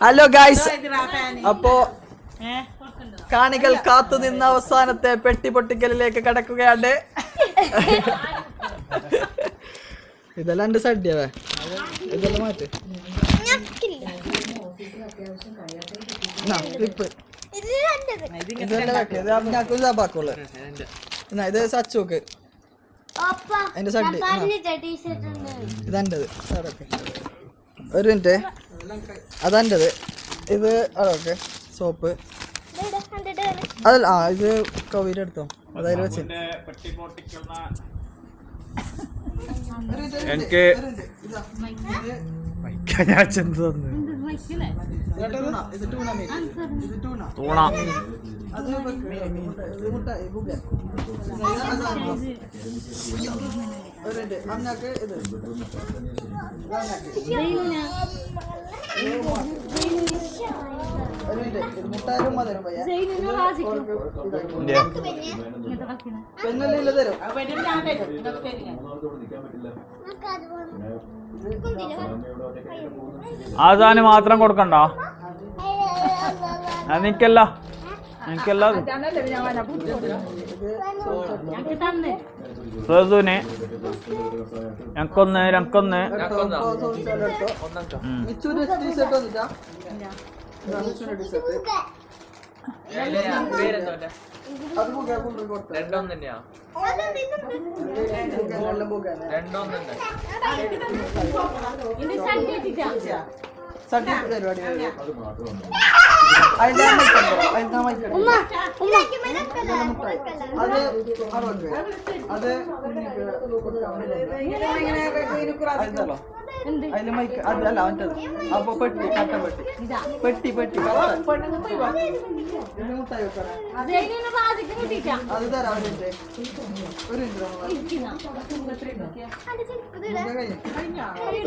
Hello guys, അപ്പോ കാണികൾ കാത്തു നിന്ന അവസാനത്തെ പെട്ടി പൊട്ടിക്കലിലേക്ക് കടക്കുകയാണ്. ഇതെല്ലാം എന്റെ സദ്യവേ, ഇതെല്ലാം മാറ്റ്. ഇത് സച്ചോക്ക് എന്റെ സഡ്ഡി ഇതെന്റത്. ഒരു മിനിറ്റ്, അതെന്റത്. ഇത് അതൊക്കെ സോപ്പ് അതല്ല. ഇത് കവിയുടെ എടുത്തോ, അതായത് വെച്ച് എനിക്ക് ഞാൻ ചെന്ന് തന്നു തൂണ. ആ സാധനം മാത്രം കൊടുക്കണ്ടോ? എനിക്കല്ല, എനിക്കല്ല. റസൂനെ ഞങ്ങക്കൊന്ന് ഞങ്ങക്കൊന്ന് അതില് മൈക്ക് അതല്ല അവൻ്റെത്. അപ്പൊ പെട്ടി കട്ട പെട്ടി പെട്ടി പെട്ടി മുട്ടായി വെക്കണം. അത് തരാം. ഒരു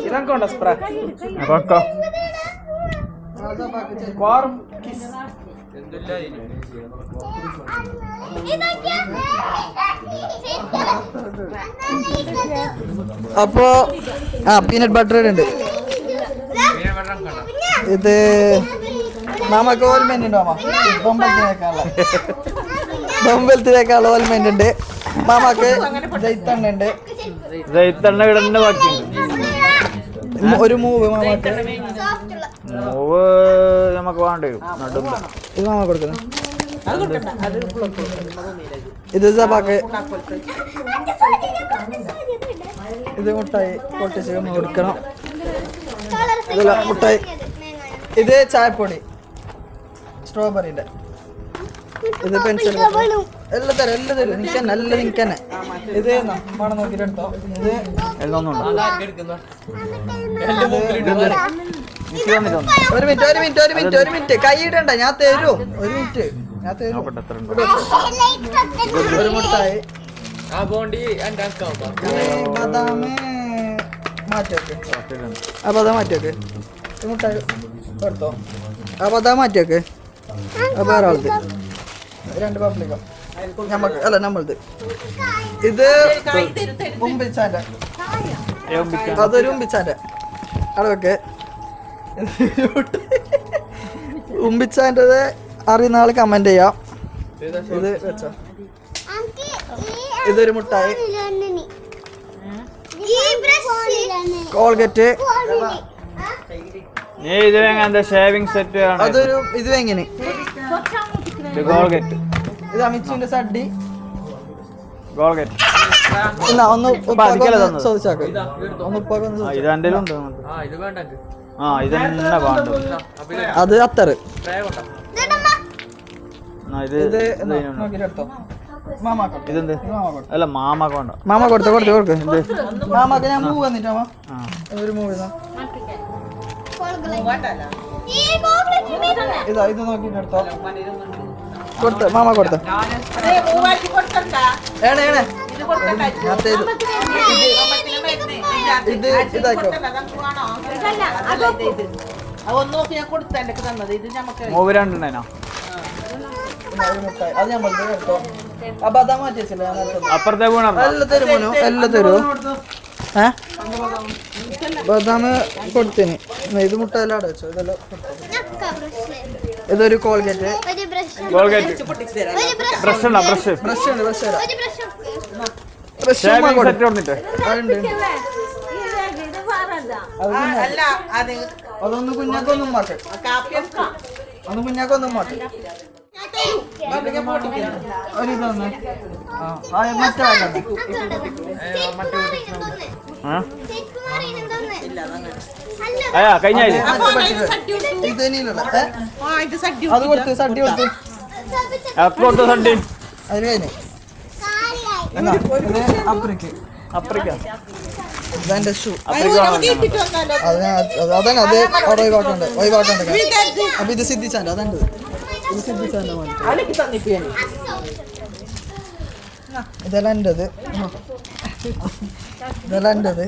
ഇറക്കോണ്ട സ്പ്രേ അപ്പോ പീനട്ട് ബട്ടർ ഉണ്ട്. ഇത് നമുക്ക് ഓൽമെന്റ് ഉണ്ടോ? ബൊമ്പലത്തിനേക്കാൾ ഓൽമെന്റ് ഉണ്ട്. മാമാക്ക് ജൈത്തെണ്ണ ഉണ്ട്. ജൈത്തെണ്ണ ഇടണ്ട ബാക്കിയുണ്ട്. ഒരു മൂവ് മാമാക്ക് മൂവ് നമുക്ക് വേണ്ടി വരും. നടുമ്പ ഇത് മാമ കൊടുക്കുന്നു. ഇത് സബാക്ക്. ഇത് മുട്ടായി പൊട്ടിച്ച് കൊടുക്കണം. ഇതില്ല മുട്ടായി. ഇത് ചായപ്പൊടി സ്ട്രോബെറിന്റെ. ഇത് പെൻസിൽ. എല്ലാം തരും, എല്ലാം തരും. നിൽക്കന്നെ, എല്ലാം നിൽക്കന്നെ. ഇത് മണം നോക്കിയിട്ട് എടുത്തോ. ഇത് ഒരു മിനിറ്റ് ഒരു മിനിറ്റ് ഒരു മിനിറ്റ് ഒരു മിനിറ്റ് കൈ ഇടണ്ട, ഞാൻ തരും. ഒരു മിനിറ്റ് ഞാൻ തരും. ഒരു മുട്ടായി. ബദാമ് മാറ്റി വെക്ക്. ആ ബദാം മാറ്റി വെക്ക്. മുട്ടായി എടുത്തോ. ആ ബദാം മാറ്റി വെക്ക്. ആ വേറെ ആളത്. രണ്ട് പബ്ലിക്ക നമ്മക്ക് അല്ല നമ്മളത്. ഇത് ഉമ്പിച്ചാൻ്റെ, അതൊരു ഉമ്പിച്ചാൻ്റെ അതൊക്കെ. ഉമ്പിച്ചാൻ്റെത് അറിയുന്ന ആള് കമന്റ് ചെയ്യാം. ഇത് വെച്ചോ. ഇതൊരു മുട്ടായി. കോൾഗേറ്റ്. Shaving set. അതൊരു ഇത് എങ്ങനെ കോൾഗേറ്റ്. ഇത് അമിച്ചുവിന്റെ സഡ്ഡി. കോൾഗേറ്റ് ഒന്ന് ചോദിച്ചാക്ക്. അത് അത്തറ്. ഇതെന്ത് അല്ല മാമാക്ക് വേണ്ട. മാമ കൊടുത്ത കൊടുത്ത് കൊടുക്ക്. മാമാക്ക് ഞാൻ മൂവ് വന്നിട്ടാ ഒരു മൂവ് ഇതാ. ഇത് നോക്കിട്ട് എടുത്തോ. കൊടുത്ത മാമ കൊടുത്ത ഏണേ ഏണേ ഇത് ഇതാക്കോ. മൂവ് രണ്ടെണ്ണോ? അത് ഞാൻ എടുത്തോ. അപ്പൊ അതാ മാറ്റി വെച്ചില്ല. അപ്പുറത്തെ എല്ലാം തരുമോ? എല്ലാം തരുമോ? ബദാം കൊടുത്തിന്. ഇത് മുട്ടയെല്ലാം അവിടെ വെച്ചോ. ഇതെല്ലാം ഇതൊരു കോൾഗേറ്റ്. കോൾഗേറ്റ് ബ്രഷ് ഉണ്ടോ? ബ്രഷ് ബ്രഷ് ഉണ്ട്. ബ്രഷ് ഷേവിംഗ് സെറ്റ് വന്നിട്ട് അതുണ്ട്. അതൊന്ന് കുഞ്ഞാക്കൊന്നും മാറ്റും. ഒന്ന് കുഞ്ഞാക്കൊന്നും മാറ്റും. ഒരിതൊന്ന് മറ്റേ കഴിഞ്ഞ അത് കൊടുത്ത് സഡ്ഡി കൊടുത്ത് കൊടുത്തു സഡ്ഡി അത് കഴിഞ്ഞ് അപ്രിക്ക ഇതെന്റെ ഷൂ. അതന്നെ അത് അവിടെ ഒഴിവാക്കണ്ട. അപ്പൊ ഇത് സിദ്ധിച്ചാൻ്റെ അതുണ്ട്. ഇത് സിദ്ധിച്ചാൻ്റെ ഇതെല്ലാം എൻ്റെത്. ഇതെല്ലാം എൻ്റെത്.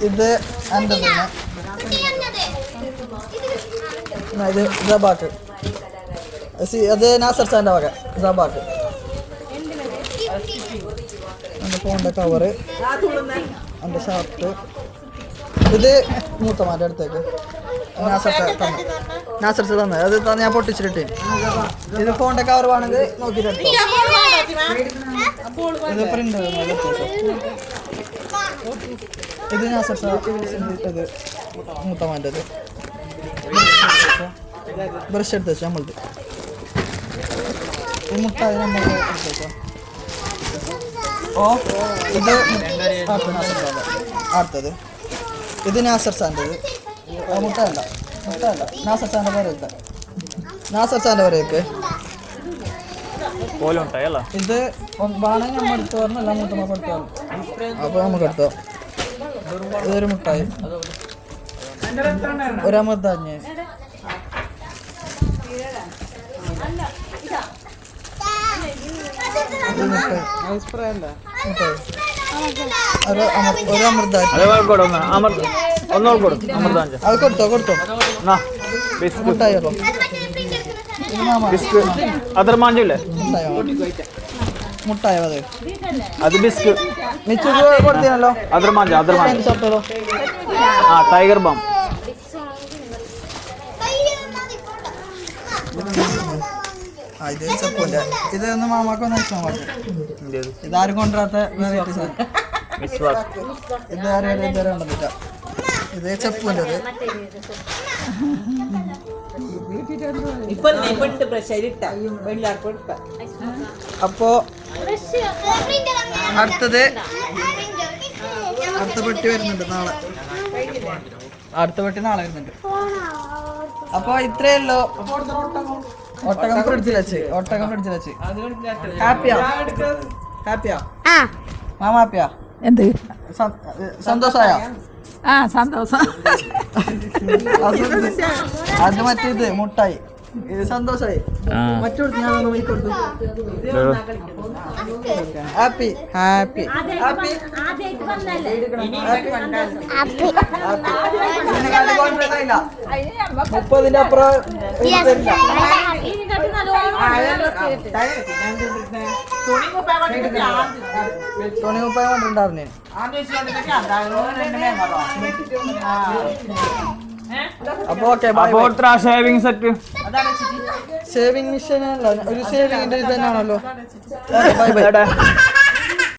ഇത് എൻ്റെത് തന്നെ. ഇത് ജബാക്ക്. അത് നാസർ സാറിൻ്റെ വക ജബാക്ക്. എൻ്റെ ഫോണിൻ്റെ കവറ്, എൻ്റെ ഷർട്ട്. ഇത് മൂത്തമാരുടെ അടുത്തേക്ക് നാസർ സാർ തന്നെ. അത് ഞാൻ പൊട്ടിച്ചിട്ട്. ഇത് ഫോണിൻ്റെ കവർ വേണമെങ്കിൽ നോക്കിയിട്ട്. ഇത് പ്രിന്റ്. ഇത് നാസർ സാർ. ഇത് മൂത്തമാൻ്റെത്. ബ്രഷ് എടുത്ത് വെച്ചു നമ്മളത്. ഈ മുട്ടായി നമ്മൾ എടുത്തേക്കാം. ഇത് അടുത്തത്. ഇത് നാസർ സാറിൻ്റെത്. മുട്ടയല്ല നാസർ സാറിൻ്റെ വരയില്ല. നാസർ സാറിൻ്റെ വരയൊക്കെ ഇത് വേണമെങ്കിൽ നമ്മൾ എടുത്ത് പറഞ്ഞു. എല്ലാം മുട്ട നമുക്ക് എടുത്തു. അപ്പോൾ നമുക്ക് എടുത്തോ. ഇതൊരു മുട്ടായി. ഒരമൃതാഞ്ഞ്. അത് കൊടുത്തോ മുട്ടായോ മുട്ടായോ അത് ബിസ്ക് മിച്ചു കൊടുത്തീനല്ലോ. Tiger balm. ഇത് ചപ്പൂൻ്റെ. ഇതൊന്ന് മാമാക്കൊന്ന് ഇഷ്ടം പാട്ട്. ഇതാരും കൊണ്ടുവരാത്ത വെറൈറ്റി സാധനം. ഇത് ആരും ഇതുവരെ ഉണ്ടെന്നില്ല. ഇത് ചപ്പൂൻ്റെത്. അപ്പോ അടുത്ത പെട്ടി വരുന്നുണ്ട് നാളെ. അടുത്ത പെട്ടി നാളെ വരുന്നുണ്ട്. അപ്പൊ ഇത്രയല്ലോ. ഒട്ടകം ഫ്രിഡ്ജിൽ വെച്ച്. ഹാപ്പിയാ മാമ? ഹാപ്പിയാ? എന്ത് സന്തോഷായ? സന്തോഷം. അത് മറ്റേത് മുട്ടായി. ഇത് സന്തോഷായി. മറ്റൊരു ഞാൻ കൊടുത്തു. ഹാപ്പി 30ന്റെ അപ്പുറം തുണി മുപ്പായ കൊണ്ടുണ്ടായിരുന്നേ. അപ്പൊ okay. Shaving set. Shaving mission അല്ല, ഒരു ഷേവിംഗിന്റെ ഇത് തന്നെയാണല്ലോ. Bye bye.